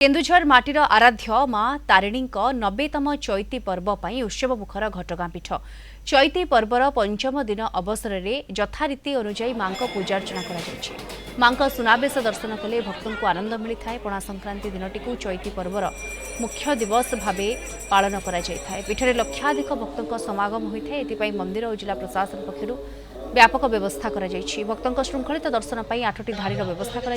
केन्दुझर माटीर आराध्य मां तारिणी 90तम चैती पर्व पर उत्सव मुखर घटगां पीठ चैती पर्वर पंचम दिन अवसर में यथारीति अनुजाई मां पूजार्चना कर सुनावेश दर्शन कले भक्तों को आनंद मिलता है। पणा संक्रांति दिनटी चैती पर्वर मुख्य दिवस भाव पालन कर पीठ में लक्षाधिक भक्तों समागम होता है। मंदिर और जिला प्रशासन पक्षर व्यापक व्यवस्था कर भक्तों श्रृंखलित दर्शन पर 8टी धाड़ीर व्यवस्था कर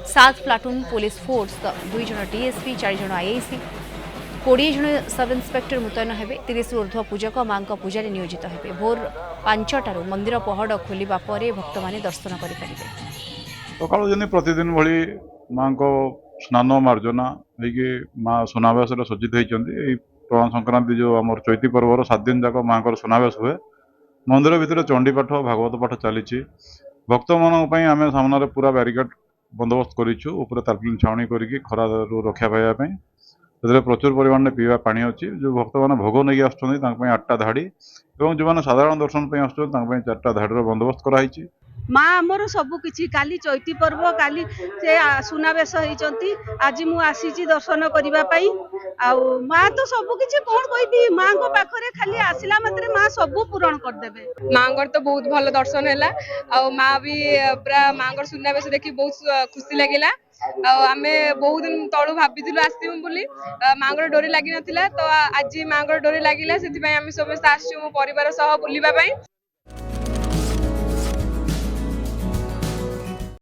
7 प्लाटून पुलिस फोर्स 2 जन डीएसपी 4 जन आईआईसी 20 जन सब इन्स्पेक्टर मुतयन हेबे। 30 ऊर्ध्व पूजक मां पूजा नियोजित हेबे। भोर 5टारू मंदिर पहड़ खोलिबा परे भक्त माने दर्शन करिपारिबे। सकाळु जने प्रतिदिन भली मां को स्नान मार्जना होइके मां सुनावेश सज्जित होइचंदी। पणा संक्रांति जो आमर चैती पर्वर 7 दिन जाक मां सुनावेश हुए। मंदिर भितर चंडीपाठ भागवत पाठ चली भक्त मानी आम सामने पूरा बैरिकेड बंदोबस्त करूँ। ऊपर तारपिन छाउनी करके खरा रक्षा पाइबापी प्रचुर परिमाण में पीवा पानी अच्छी। जो भक्त मैंने भोग नहीं आसुँच 8टा धाड़ी और जो मैंने साधारण दर्शन आसुँच 4टा धाड़ी बंदोबस्त कराई। माँ आमर सबकि काली चैती पर्व काली से सुनावेश होती। आज मु आसी दर्शन करने माँ तो सबकि कौन कहि माँ को पाखरे खाली आसला मात्रे माँ सब पूरण करदेवे। माँ तो बहुत भल दर्शन है। माँ भी पूरा माँ सुनावेश देखी बहुत खुशी लगिला। आम बहुत दिन तलू भाभी आसमु बोली माँ डोरी लगी ना तो आज माँ डोरी लगिला से सब आस परिवार सह बुलवाई।